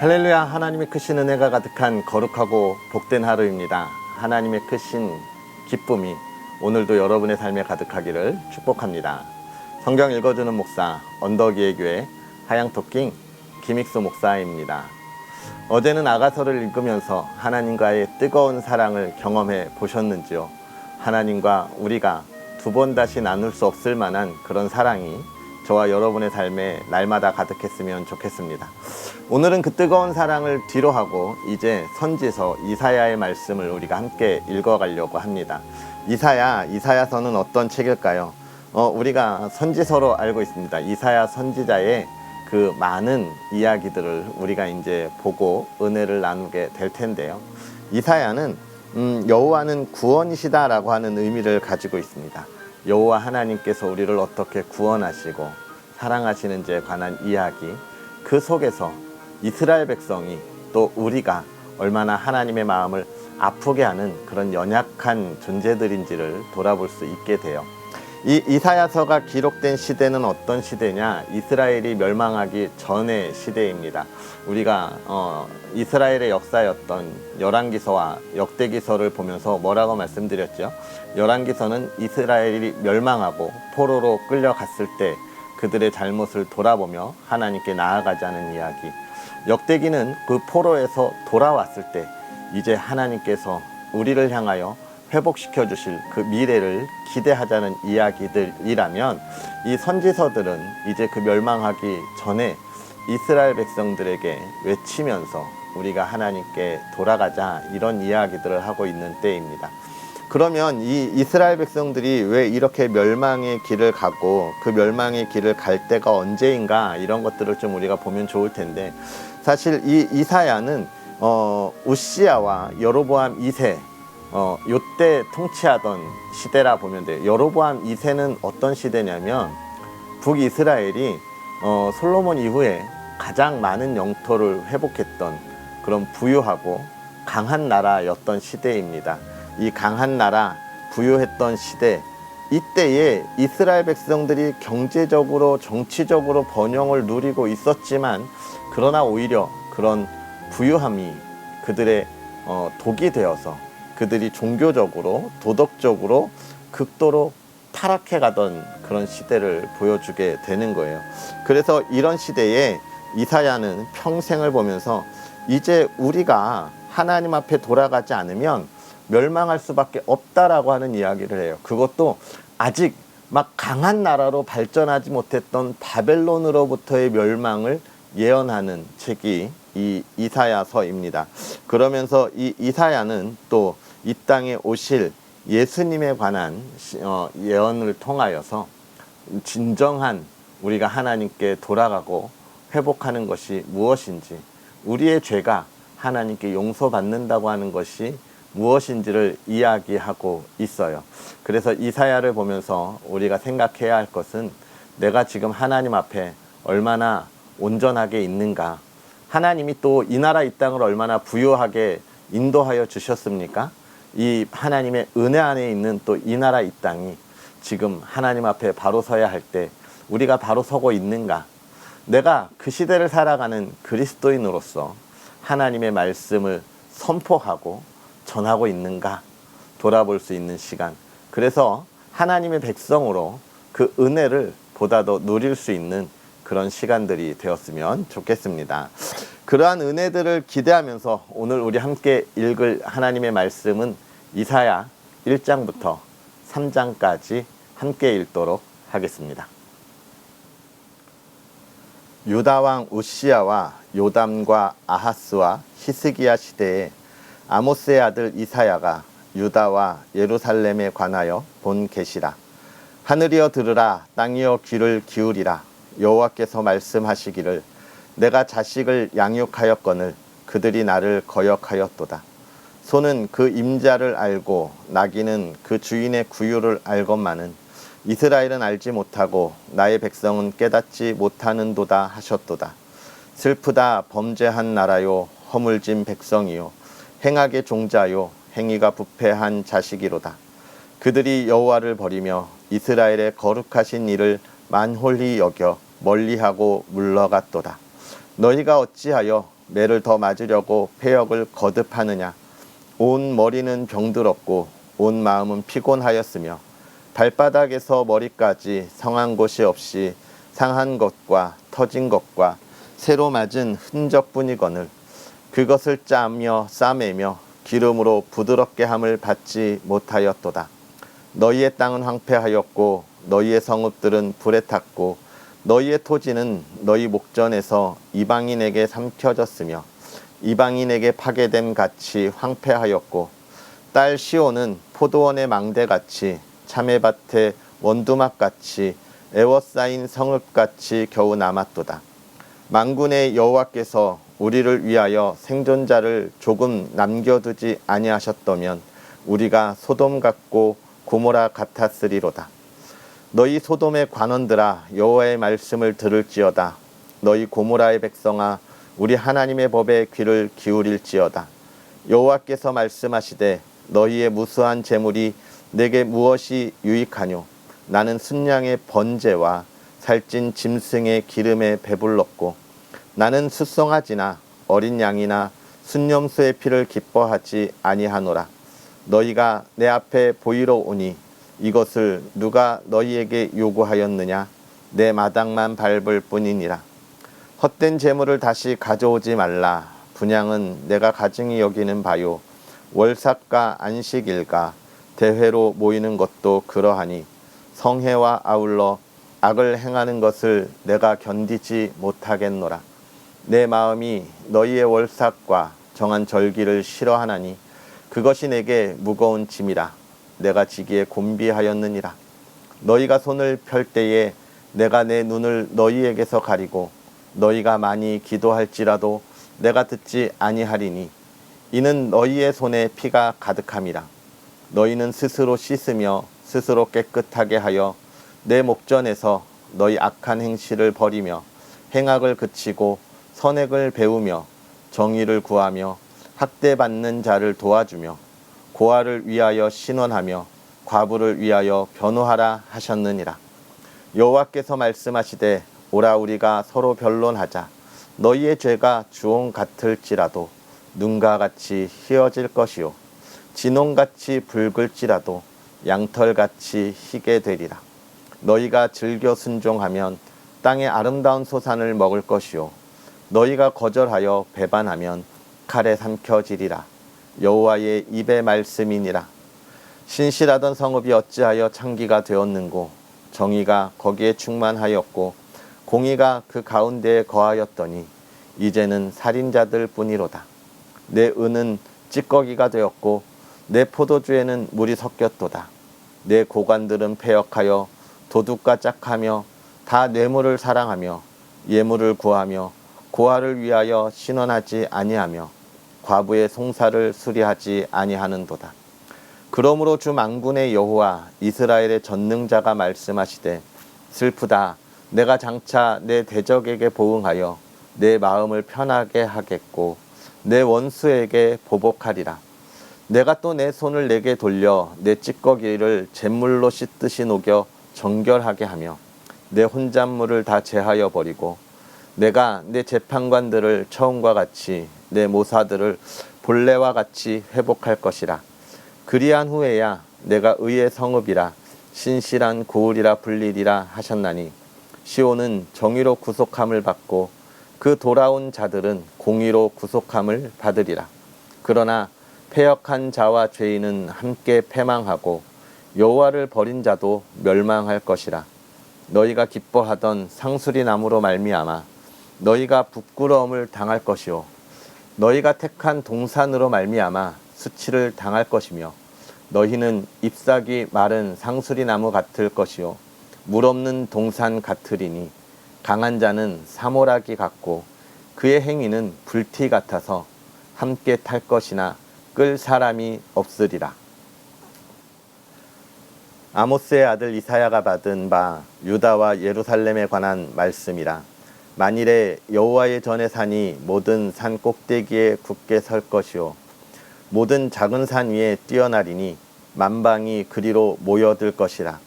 할렐루야. 하나님의 크신 은혜가 가득한 거룩하고 복된 하루입니다. 하나님의 크신 기쁨이 오늘도 여러분의 삶에 가득하기를 축복합니다. 성경 읽어주는 목사 언덕이의 교회 하양토킹 김익수 목사입니다. 어제는 아가서를 읽으면서 하나님과의 뜨거운 사랑을 경험해 보셨는지요? 하나님과 우리가 두 번 다시 나눌 수 없을 만한 그런 사랑이 저와 여러분의 삶에 날마다 가득했으면 좋겠습니다. 오늘은 그 뜨거운 사랑을 뒤로하고 이제 선지서 이사야의 말씀을 우리가 함께 읽어가려고 합니다. 이사야서는 어떤 책일까요? 우리가 선지서로 알고 있습니다. 이사야 선지자의 그 많은 이야기들을 우리가 이제 보고 은혜를 나누게 될 텐데요. 이사야는 여호와는 구원이시다라고 하는 의미를 가지고 있습니다. 여호와 하나님께서 우리를 어떻게 구원하시고 사랑하시는지에 관한 이야기, 그 속에서 이스라엘 백성이 또 우리가 얼마나 하나님의 마음을 아프게 하는 그런 연약한 존재들인지를 돌아볼 수 있게 돼요. 이 이사야서가 기록된 시대는 어떤 시대냐? 이스라엘이 멸망하기 전의 시대입니다. 우리가 이스라엘의 역사였던 열왕기서와 역대기서를 보면서 뭐라고 말씀드렸죠? 열왕기서는 이스라엘이 멸망하고 포로로 끌려갔을 때 그들의 잘못을 돌아보며 하나님께 나아가자는 이야기. 역대기는 그 포로에서 돌아왔을 때 이제 하나님께서 우리를 향하여 회복시켜 주실 그 미래를 기대하자는 이야기들이라면, 이 선지서들은 이제 그 멸망하기 전에 이스라엘 백성들에게 외치면서 우리가 하나님께 돌아가자, 이런 이야기들을 하고 있는 때입니다. 그러면 이 이스라엘 백성들이 왜 이렇게 멸망의 길을 가고 그 멸망의 길을 갈 때가 언제인가, 이런 것들을 좀 우리가 보면 좋을 텐데, 사실 이 이사야는 우시야와 여로보암 2세 요때 통치하던 시대라 보면 돼요. 여로보암 2세는 어떤 시대냐면 북이스라엘이 솔로몬 이후에 가장 많은 영토를 회복했던 그런 부유하고 강한 나라였던 시대입니다. 이 강한 나라, 부유했던 시대, 이때에 이스라엘 백성들이 경제적으로 정치적으로 번영을 누리고 있었지만, 그러나 오히려 그런 부유함이 그들의 독이 되어서 그들이 종교적으로 도덕적으로 극도로 타락해 가던 그런 시대를 보여주게 되는 거예요. 그래서 이런 시대에 이사야는 평생을 보면서 이제 우리가 하나님 앞에 돌아가지 않으면 멸망할 수밖에 없다라고 하는 이야기를 해요. 그것도 아직 막 강한 나라로 발전하지 못했던 바벨론으로부터의 멸망을 예언하는 책이 이 이사야서입니다. 그러면서 이 이사야는 또 이 땅에 오실 예수님에 관한 예언을 통하여서 진정한 우리가 하나님께 돌아가고 회복하는 것이 무엇인지, 우리의 죄가 하나님께 용서받는다고 하는 것이 무엇인지를 이야기하고 있어요. 그래서 이사야를 보면서 우리가 생각해야 할 것은, 내가 지금 하나님 앞에 얼마나 온전하게 있는가, 하나님이 또 이 나라 이 땅을 얼마나 부유하게 인도하여 주셨습니까? 이 하나님의 은혜 안에 있는 또 이 나라 이 땅이 지금 하나님 앞에 바로 서야 할 때 우리가 바로 서고 있는가? 내가 그 시대를 살아가는 그리스도인으로서 하나님의 말씀을 선포하고 전하고 있는가? 돌아볼 수 있는 시간. 그래서 하나님의 백성으로 그 은혜를 보다 더 누릴 수 있는 그런 시간들이 되었으면 좋겠습니다. 그러한 은혜들을 기대하면서 오늘 우리 함께 읽을 하나님의 말씀은 이사야 1장부터 3장까지 함께 읽도록 하겠습니다. 유다 왕 우시야와 요담과 아하스와 히스기야 시대에 아모스의 아들 이사야가 유다와 예루살렘에 관하여 본 계시라. 하늘이여 들으라, 땅이여 귀를 기울이라. 여호와께서 말씀하시기를, 내가 자식을 양육하였거늘 그들이 나를 거역하였도다. 소는 그 임자를 알고 나귀는 그 주인의 구유를 알건만은 이스라엘은 알지 못하고 나의 백성은 깨닫지 못하는도다 하셨도다. 슬프다, 범죄한 나라요, 허물진 백성이요, 행악의 종자요, 행위가 부패한 자식이로다. 그들이 여호와를 버리며 이스라엘의 거룩하신 일을 만홀히 여겨 멀리하고 물러갔도다. 너희가 어찌하여 매를 더 맞으려고 패역을 거듭하느냐. 온 머리는 병들었고 온 마음은 피곤하였으며 발바닥에서 머리까지 성한 곳이 없이 상한 것과 터진 것과 새로 맞은 흔적뿐이거늘 그것을 짜며 싸매며 기름으로 부드럽게 함을 받지 못하였도다. 너희의 땅은 황폐하였고 너희의 성읍들은 불에 탔고 너희의 토지는 너희 목전에서 이방인에게 삼켜졌으며 이방인에게 파괴됨 같이 황폐하였고 딸 시온은 포도원의 망대같이 참외밭의 원두막같이 애워싸인 성읍같이 겨우 남았도다. 만군의 여호와께서 우리를 위하여 생존자를 조금 남겨두지 아니하셨다면 우리가 소돔 같고 고모라 같았으리로다. 너희 소돔의 관원들아 여호와의 말씀을 들을지어다. 너희 고모라의 백성아 우리 하나님의 법에 귀를 기울일지어다. 여호와께서 말씀하시되 너희의 무수한 재물이 내게 무엇이 유익하뇨. 나는 순양의 번제와 살찐 짐승의 기름에 배불렀고 나는 수송아지나 어린 양이나 순념수의 피를 기뻐하지 아니하노라. 너희가 내 앞에 보이러 오니 이것을 누가 너희에게 요구하였느냐. 내 마당만 밟을 뿐이니라. 헛된 재물을 다시 가져오지 말라. 분향은 내가 가증히 여기는 바요. 월삭과 안식일과 대회로 모이는 것도 그러하니 성회와 아울러 악을 행하는 것을 내가 견디지 못하겠노라. 내 마음이 너희의 월삭과 정한 절기를 싫어하나니 그것이 내게 무거운 짐이라. 내가 지기에 곤비하였느니라. 너희가 손을 펼 때에 내가 내 눈을 너희에게서 가리고 너희가 많이 기도할지라도 내가 듣지 아니하리니 이는 너희의 손에 피가 가득함이라. 너희는 스스로 씻으며 스스로 깨끗하게 하여 내 목전에서 너희 악한 행실을 버리며 행악을 그치고 선행을 배우며 정의를 구하며 학대받는 자를 도와주며 고아를 위하여 신원하며 과부를 위하여 변호하라 하셨느니라. 여호와께서 말씀하시되 오라 우리가 서로 변론하자. 너희의 죄가 주홍 같을지라도 눈과 같이 희어질 것이요 진홍같이 붉을지라도 양털같이 희게 되리라. 너희가 즐겨 순종하면 땅의 아름다운 소산을 먹을 것이요 너희가 거절하여 배반하면 칼에 삼켜지리라. 여호와의 입의 말씀이니라. 신실하던 성읍이 어찌하여 창기가 되었는고 정의가 거기에 충만하였고 공의가 그 가운데에 거하였더니 이제는 살인자들 뿐이로다. 내 은은 찌꺼기가 되었고 내 포도주에는 물이 섞였도다. 내 고관들은 패역하여 도둑과 짝하며 다 뇌물을 사랑하며 예물을 구하며 고아를 위하여 신원하지 아니하며 과부의 송사를 수리하지 아니하는도다. 그러므로 주 만군의 여호와 이스라엘의 전능자가 말씀하시되 슬프다. 내가 장차 내 대적에게 보응하여 내 마음을 편하게 하겠고 내 원수에게 보복하리라. 내가 또 내 손을 내게 돌려 내 찌꺼기를 잿물로 씻듯이 녹여 정결하게 하며 내 혼잣물을 다 제하여 버리고 내가 내 재판관들을 처음과 같이 내 모사들을 본래와 같이 회복할 것이라. 그리한 후에야 내가 의의 성읍이라 신실한 고을이라 불리리라 하셨나니 시온은 정의로 구속함을 받고 그 돌아온 자들은 공의로 구속함을 받으리라. 그러나 패역한 자와 죄인은 함께 패망하고 여호와를 버린 자도 멸망할 것이라. 너희가 기뻐하던 상수리 나무로 말미암아 너희가 부끄러움을 당할 것이요 너희가 택한 동산으로 말미암아 수치를 당할 것이며 너희는 잎사귀 마른 상수리 나무 같을 것이요 물 없는 동산 같으리니 강한 자는 사모라기 같고 그의 행위는 불티 같아서 함께 탈 것이나 끌 사람이 없으리라. 아모스의 아들 이사야가 받은 바 유다와 예루살렘에 관한 말씀이라. 만일에 여호와의 전의 산이 모든 산 꼭대기에 굳게 설 것이요 모든 작은 산 위에 뛰어나리니 만방이 그리로 모여들 것이라.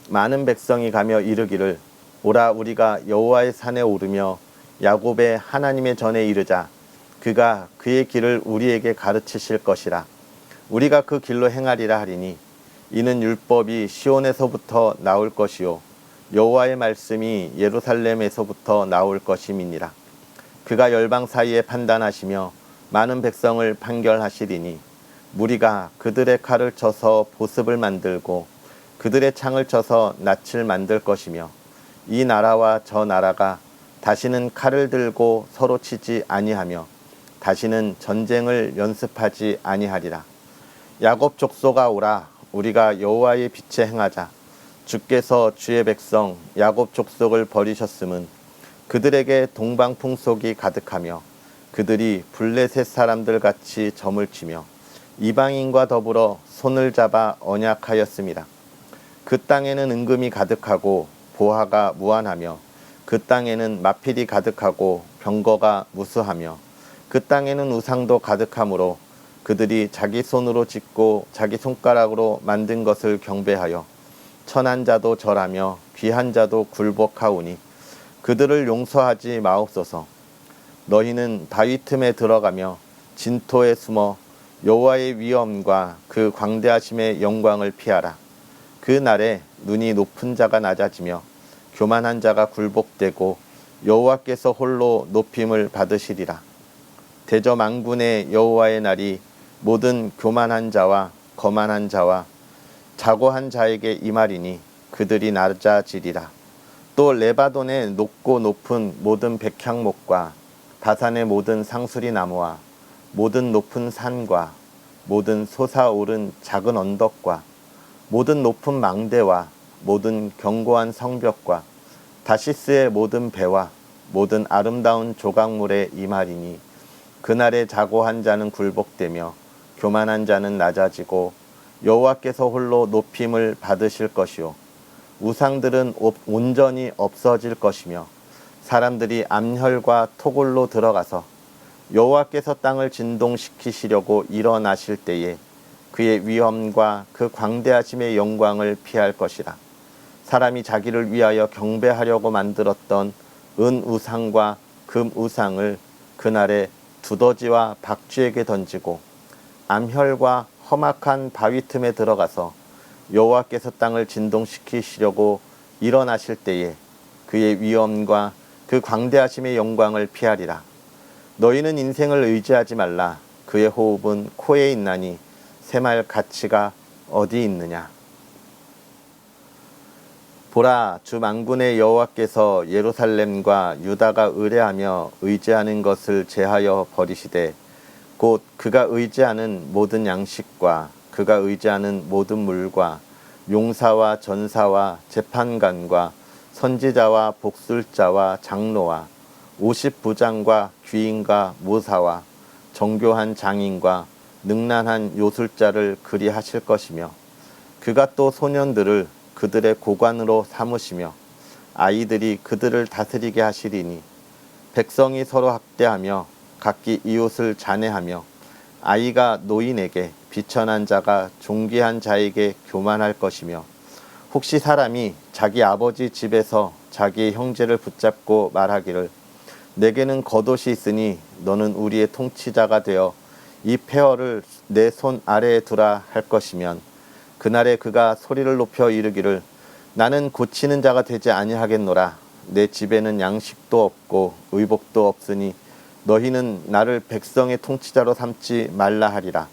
많은 백성이 가며 이르기를 오라 우리가 여호와의 산에 오르며 야곱의 하나님의 전에 이르자. 그가 그의 길을 우리에게 가르치실 것이라. 우리가 그 길로 행하리라 하리니 이는 율법이 시온에서부터 나올 것이요 여호와의 말씀이 예루살렘에서부터 나올 것임이니라. 그가 열방 사이에 판단하시며 많은 백성을 판결하시리니 무리가 그들의 칼을 쳐서 보습을 만들고 그들의 창을 쳐서 낯을 만들 것이며 이 나라와 저 나라가 다시는 칼을 들고 서로 치지 아니하며 다시는 전쟁을 연습하지 아니하리라. 야곱 족속아 오라, 우리가 여호와의 빛에 행하자. 주께서 주의 백성 야곱 족속을 버리셨음은 그들에게 동방 풍속이 가득하며 그들이 블레셋 사람들 같이 점을 치며 이방인과 더불어 손을 잡아 언약하였습니다. 그 땅에는 은금이 가득하고 보화가 무한하며 그 땅에는 마필이 가득하고 병거가 무수하며 그 땅에는 우상도 가득하므로 그들이 자기 손으로 짓고 자기 손가락으로 만든 것을 경배하여 천한 자도 절하며 귀한 자도 굴복하오니 그들을 용서하지 마옵소서. 너희는 바위 틈에 들어가며 진토에 숨어 여호와의 위엄과 그 광대하심의 영광을 피하라. 그 날에 눈이 높은 자가 낮아지며 교만한 자가 굴복되고 여호와께서 홀로 높임을 받으시리라. 대저 만군의 여호와의 날이 모든 교만한 자와 거만한 자와 자고한 자에게 임하리니 그들이 낮아지리라. 또 레바논의 높고 높은 모든 백향목과 바산의 모든 상수리 나무와 모든 높은 산과 모든 솟아오른 작은 언덕과 모든 높은 망대와 모든 견고한 성벽과 다시스의 모든 배와 모든 아름다운 조각물에 임하리니 그날에 자고한 자는 굴복되며 교만한 자는 낮아지고 여호와께서 홀로 높임을 받으실 것이요 우상들은 온전히 없어질 것이며 사람들이 암혈과 토굴로 들어가서 여호와께서 땅을 진동시키시려고 일어나실 때에 그의 위엄과 그 광대하심의 영광을 피할 것이라. 사람이 자기를 위하여 경배하려고 만들었던 은 우상과 금 우상을 그날에 두더지와 박쥐에게 던지고 암혈과 험악한 바위 틈에 들어가서 여호와께서 땅을 진동시키시려고 일어나실 때에 그의 위엄과 그 광대하심의 영광을 피하리라. 너희는 인생을 의지하지 말라. 그의 호흡은 코에 있나니 샘할 가치가 어디 있느냐. 보라, 주 만군의 여호와께서 예루살렘과 유다가 의뢰하며 의지하는 것을 제하여 버리시되 곧 그가 의지하는 모든 양식과 그가 의지하는 모든 물과 용사와 전사와 재판관과 선지자와 복술자와 장로와 50부장과 귀인과 모사와 정교한 장인과 능란한 요술자를 그리하실 것이며 그가 또 소년들을 그들의 고관으로 삼으시며 아이들이 그들을 다스리게 하시리니 백성이 서로 학대하며 각기 이웃을 잔해하며 아이가 노인에게 비천한 자가 존귀한 자에게 교만할 것이며 혹시 사람이 자기 아버지 집에서 자기의 형제를 붙잡고 말하기를 내게는 겉옷이 있으니 너는 우리의 통치자가 되어 이 폐허를 내 손 아래에 두라 할 것이면 그날에 그가 소리를 높여 이르기를 나는 고치는 자가 되지 아니하겠노라. 내 집에는 양식도 없고 의복도 없으니 너희는 나를 백성의 통치자로 삼지 말라 하리라.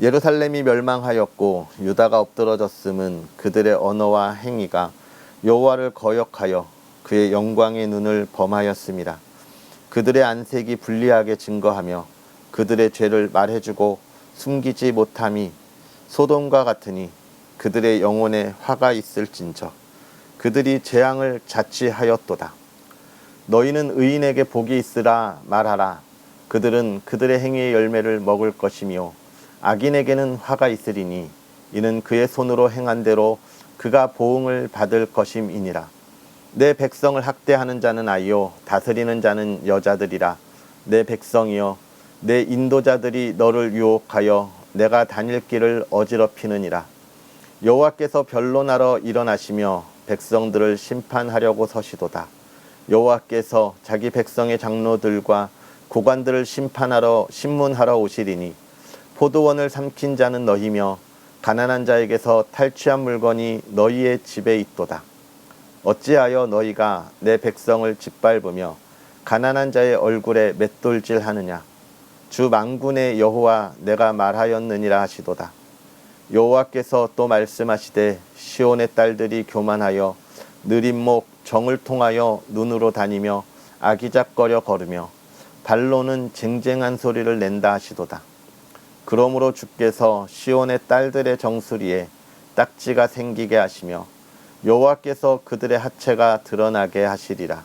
예루살렘이 멸망하였고 유다가 엎드러졌음은 그들의 언어와 행위가 여호와를 거역하여 그의 영광의 눈을 범하였습니다. 그들의 안색이 불리하게 증거하며 그들의 죄를 말해주고 숨기지 못함이 소돔과 같으니 그들의 영혼에 화가 있을진저 그들이 재앙을 자취하였도다. 너희는 의인에게 복이 있으라 말하라. 그들은 그들의 행위의 열매를 먹을 것이며 악인에게는 화가 있으리니 이는 그의 손으로 행한 대로 그가 보응을 받을 것임이니라. 내 백성을 학대하는 자는 아이요 다스리는 자는 여자들이라. 내 백성이여 내 인도자들이 너를 유혹하여 내가 다닐 길을 어지럽히느니라. 여호와께서 변론하러 일어나시며 백성들을 심판하려고 서시도다. 여호와께서 자기 백성의 장로들과 고관들을 심판하러 신문하러 오시리니 포도원을 삼킨 자는 너희며 가난한 자에게서 탈취한 물건이 너희의 집에 있도다. 어찌하여 너희가 내 백성을 짓밟으며 가난한 자의 얼굴에 맷돌질하느냐. 주 만군의 여호와 내가 말하였느니라 하시도다. 여호와께서 또 말씀하시되 시온의 딸들이 교만하여 느린 목 정을 통하여 눈으로 다니며 아기작거려 걸으며 발로는 쟁쟁한 소리를 낸다 하시도다. 그러므로 주께서 시온의 딸들의 정수리에 딱지가 생기게 하시며 여호와께서 그들의 하체가 드러나게 하시리라.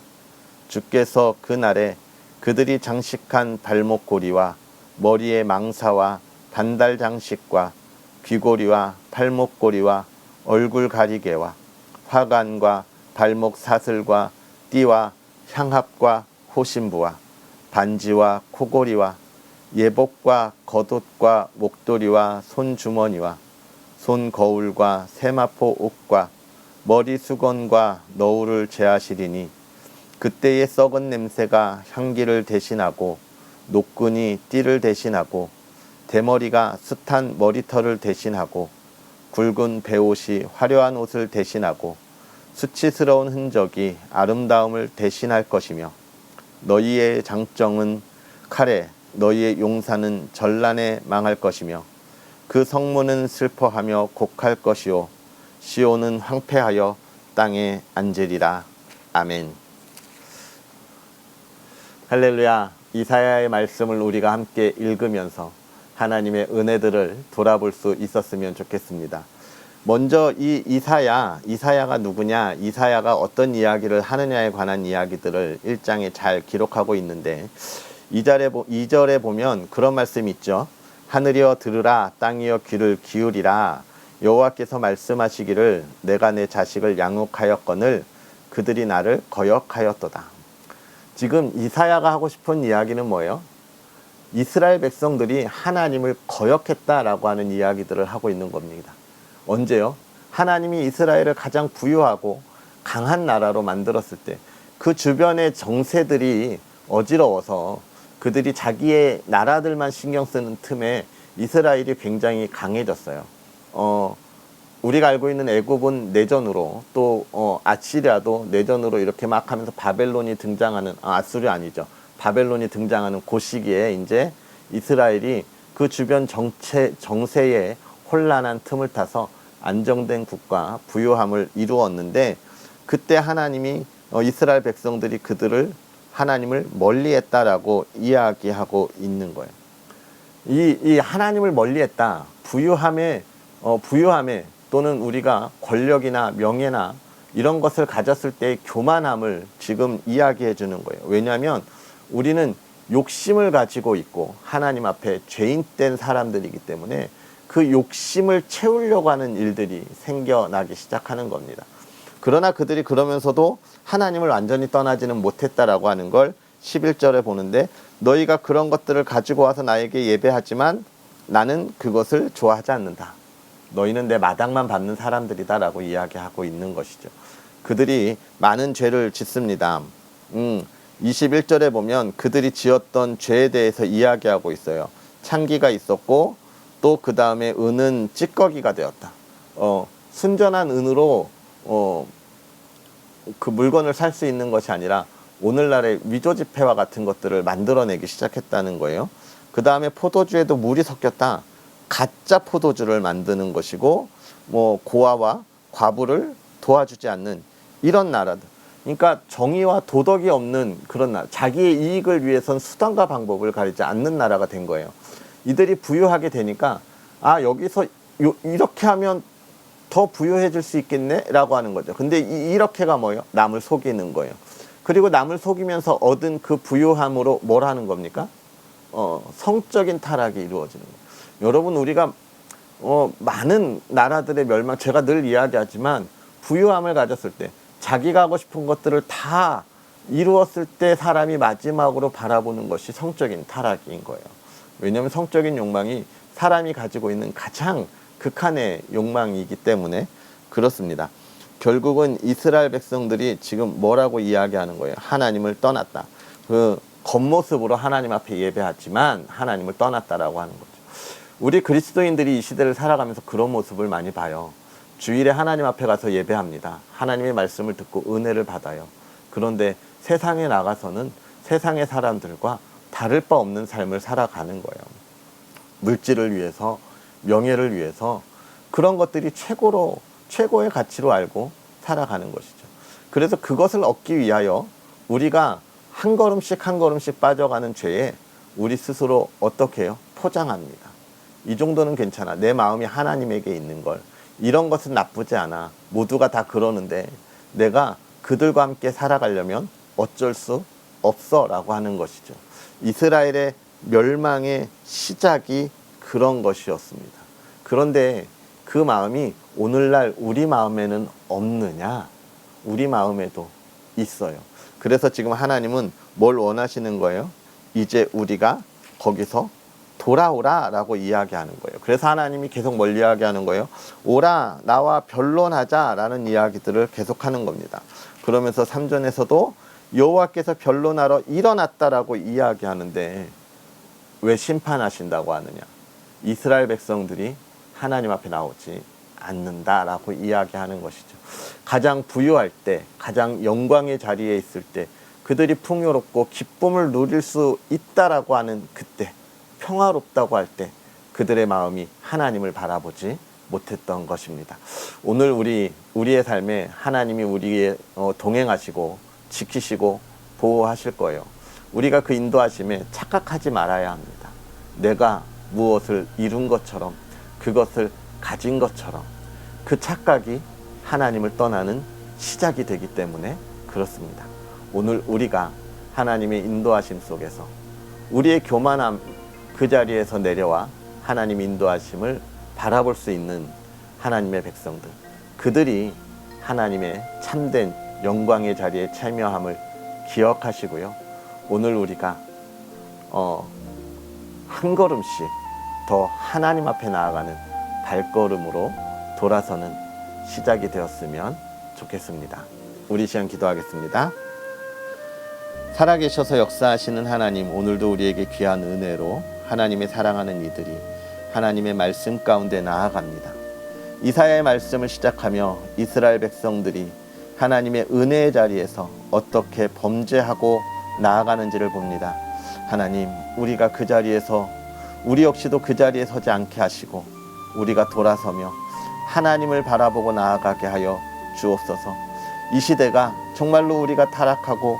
주께서 그날에 그들이 장식한 발목고리와 머리의 망사와 반달 장식과 귀고리와 팔목고리와 얼굴 가리개와 화관과 발목 사슬과 띠와 향합과 호신부와 반지와 코고리와 예복과 겉옷과 목도리와 손주머니와 손거울과 세마포 옷과 머리 수건과 너울을 제하시리니 그때의 썩은 냄새가 향기를 대신하고 노끈이 띠를 대신하고 대머리가 숱한 머리털을 대신하고 굵은 베옷이 화려한 옷을 대신하고 수치스러운 흔적이 아름다움을 대신할 것이며 너희의 장정은 칼에 너희의 용사는 전란에 망할 것이며 그 성문은 슬퍼하며 곡할 것이요 시온은 황폐하여 땅에 앉으리라. 아멘. 할렐루야. 이사야의 말씀을 우리가 함께 읽으면서 하나님의 은혜들을 돌아볼 수 있었으면 좋겠습니다. 먼저 이 이사야가 누구냐, 이사야가 어떤 이야기를 하느냐에 관한 이야기들을 1장에 잘 기록하고 있는데 2절에 보면 그런 말씀이 있죠. 하늘이여 들으라, 땅이여 귀를 기울이라. 여호와께서 말씀하시기를 내가 내 자식을 양육하였거늘 그들이 나를 거역하였도다. 지금 이사야가 하고 싶은 이야기는 뭐예요? 이스라엘 백성들이 하나님을 거역했다라고 하는 이야기들을 하고 있는 겁니다. 언제요? 하나님이 이스라엘을 가장 부유하고 강한 나라로 만들었을 때 그 주변의 정세들이 어지러워서 그들이 자기의 나라들만 신경 쓰는 틈에 이스라엘이 굉장히 강해졌어요. 우리가 알고 있는 애굽은 내전으로 또 아시리아도 내전으로 이렇게 막 하면서 바벨론이 등장하는 아수르 아니죠. 바벨론이 등장하는 그 시기에 이제 이스라엘이 그 주변 정세에 혼란한 틈을 타서 안정된 국가, 부유함을 이루었는데 그때 하나님이 이스라엘 백성들이 하나님을 멀리했다라고 이야기하고 있는 거예요. 이 하나님을 멀리했다. 부유함에 또는 우리가 권력이나 명예나 이런 것을 가졌을 때의 교만함을 지금 이야기해 주는 거예요. 왜냐하면 우리는 욕심을 가지고 있고 하나님 앞에 죄인된 사람들이기 때문에 그 욕심을 채우려고 하는 일들이 생겨나기 시작하는 겁니다. 그러나 그들이 그러면서도 하나님을 완전히 떠나지는 못했다라고 하는 걸 11절에 보는데 너희가 그런 것들을 가지고 와서 나에게 예배하지만 나는 그것을 좋아하지 않는다. 너희는 내 마당만 밟는 사람들이다 라고 이야기하고 있는 것이죠. 그들이 많은 죄를 짓습니다. 21절에 보면 그들이 지었던 죄에 대해서 이야기하고 있어요. 창기가 있었고 또 그 다음에 은은 찌꺼기가 되었다. 순전한 은으로 그 물건을 살 수 있는 것이 아니라 오늘날의 위조지폐와 같은 것들을 만들어내기 시작했다는 거예요. 그 다음에 포도주에도 물이 섞였다. 가짜 포도주를 만드는 것이고 고아와 과부를 도와주지 않는 이런 나라들. 그러니까 정의와 도덕이 없는 그런 나라. 자기의 이익을 위해선 수단과 방법을 가리지 않는 나라가 된 거예요. 이들이 부유하게 되니까 여기서 이렇게 하면 더 부유해질 수 있겠네 라고 하는 거죠. 근데 이렇게가 뭐예요? 남을 속이는 거예요. 그리고 남을 속이면서 얻은 그 부유함으로 뭘 하는 겁니까? 성적인 타락이 이루어지는 거예요. 여러분, 우리가 많은 나라들의 멸망, 제가 늘 이야기하지만 부유함을 가졌을 때 자기가 하고 싶은 것들을 다 이루었을 때 사람이 마지막으로 바라보는 것이 성적인 타락인 거예요. 왜냐하면 성적인 욕망이 사람이 가지고 있는 가장 극한의 욕망이기 때문에 그렇습니다. 결국은 이스라엘 백성들이 지금 뭐라고 이야기하는 거예요? 하나님을 떠났다. 겉모습으로 하나님 앞에 예배하지만 하나님을 떠났다라고 하는 거죠. 우리 그리스도인들이 이 시대를 살아가면서 그런 모습을 많이 봐요. 주일에 하나님 앞에 가서 예배합니다. 하나님의 말씀을 듣고 은혜를 받아요. 그런데 세상에 나가서는 세상의 사람들과 다를 바 없는 삶을 살아가는 거예요. 물질을 위해서, 명예를 위해서 그런 것들이 최고의 가치로 알고 살아가는 것이죠. 그래서 그것을 얻기 위하여 우리가 한 걸음씩 한 걸음씩 빠져가는 죄에 우리 스스로 어떻게 해요? 포장합니다. 이 정도는 괜찮아. 내 마음이 하나님에게 있는 걸. 이런 것은 나쁘지 않아. 모두가 다 그러는데 내가 그들과 함께 살아가려면 어쩔 수 없어 라고 하는 것이죠. 이스라엘의 멸망의 시작이 그런 것이었습니다. 그런데 그 마음이 오늘날 우리 마음에는 없느냐? 우리 마음에도 있어요. 그래서 지금 하나님은 뭘 원하시는 거예요? 이제 우리가 거기서 돌아오라 라고 이야기하는 거예요. 그래서 하나님이 계속 뭘 이야기하는 거예요? 오라 나와 변론하자 라는 이야기들을 계속하는 겁니다. 그러면서 3절에서도 여호와께서 변론하러 일어났다라고 이야기하는데 왜 심판하신다고 하느냐? 이스라엘 백성들이 하나님 앞에 나오지 않는다라고 이야기하는 것이죠. 가장 부유할 때, 가장 영광의 자리에 있을 때 그들이 풍요롭고 기쁨을 누릴 수 있다라고 하는 그때, 평화롭다고 할 때 그들의 마음이 하나님을 바라보지 못했던 것입니다. 오늘 우리의 삶에 하나님이 우리의 동행하시고 지키시고 보호하실 거예요. 우리가 그 인도하심에 착각하지 말아야 합니다. 내가 무엇을 이룬 것처럼, 그것을 가진 것처럼 그 착각이 하나님을 떠나는 시작이 되기 때문에 그렇습니다. 오늘 우리가 하나님의 인도하심 속에서 우리의 교만함 그 자리에서 내려와 하나님 인도하심을 바라볼 수 있는 하나님의 백성들, 그들이 하나님의 참된 영광의 자리에 참여함을 기억하시고요. 오늘 우리가 한 걸음씩 더 하나님 앞에 나아가는 발걸음으로 돌아서는 시작이 되었으면 좋겠습니다. 우리 시간 기도하겠습니다. 살아계셔서 역사하시는 하나님, 오늘도 우리에게 귀한 은혜로 하나님의 사랑하는 이들이 하나님의 말씀 가운데 나아갑니다. 이사야의 말씀을 시작하며 이스라엘 백성들이 하나님의 은혜의 자리에서 어떻게 범죄하고 나아가는지를 봅니다. 하나님, 우리가 그 자리에서 우리 역시도 그 자리에 서지 않게 하시고 우리가 돌아서며 하나님을 바라보고 나아가게 하여 주옵소서. 이 시대가 정말로 우리가 타락하고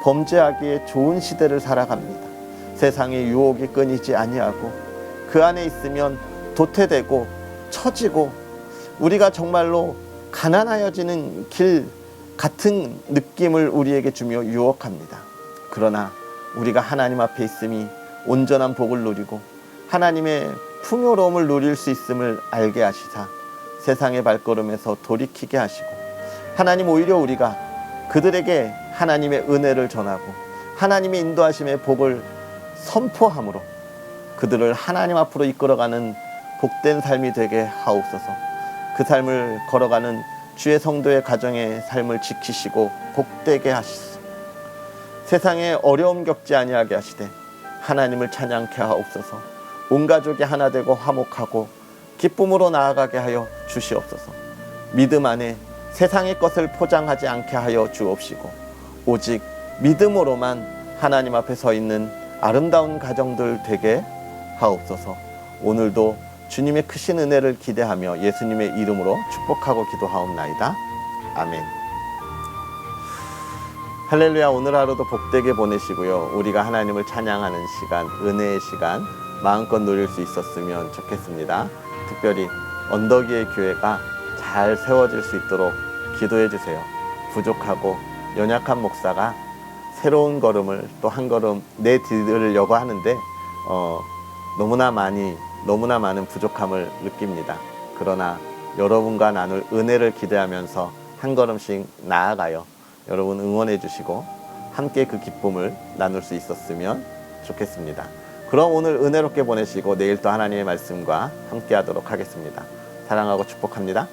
범죄하기에 좋은 시대를 살아갑니다. 세상의 유혹이 끊이지 아니하고 그 안에 있으면 도태되고 처지고 우리가 정말로 가난하여지는 길 같은 느낌을 우리에게 주며 유혹합니다. 그러나 우리가 하나님 앞에 있음이 온전한 복을 누리고 하나님의 풍요로움을 누릴 수 있음을 알게 하시사 세상의 발걸음에서 돌이키게 하시고, 하나님 오히려 우리가 그들에게 하나님의 은혜를 전하고 하나님의 인도하심의 복을 선포함으로 그들을 하나님 앞으로 이끌어가는 복된 삶이 되게 하옵소서. 그 삶을 걸어가는 주의 성도의 가정의 삶을 지키시고 복되게 하시소. 세상에 어려움 겪지 아니하게 하시되 하나님을 찬양케 하옵소서. 온 가족이 하나 되고 화목하고 기쁨으로 나아가게 하여 주시옵소서. 믿음 안에 세상의 것을 포장하지 않게 하여 주옵시고 오직 믿음으로만 하나님 앞에 서 있는 아름다운 가정들 되게 하옵소서. 오늘도 주님의 크신 은혜를 기대하며 예수님의 이름으로 축복하고 기도하옵나이다. 아멘. 할렐루야. 오늘 하루도 복되게 보내시고요. 우리가 하나님을 찬양하는 시간, 은혜의 시간 마음껏 누릴 수 있었으면 좋겠습니다. 특별히 언덕위의 교회가 잘 세워질 수 있도록 기도해 주세요. 부족하고 연약한 목사가 새로운 걸음을 또 한 걸음 내디디려고 하는데 너무나 많은 부족함을 느낍니다. 그러나 여러분과 나눌 은혜를 기대하면서 한 걸음씩 나아가요. 여러분 응원해 주시고 함께 그 기쁨을 나눌 수 있었으면 좋겠습니다. 그럼 오늘 은혜롭게 보내시고 내일 또 하나님의 말씀과 함께 하도록 하겠습니다. 사랑하고 축복합니다.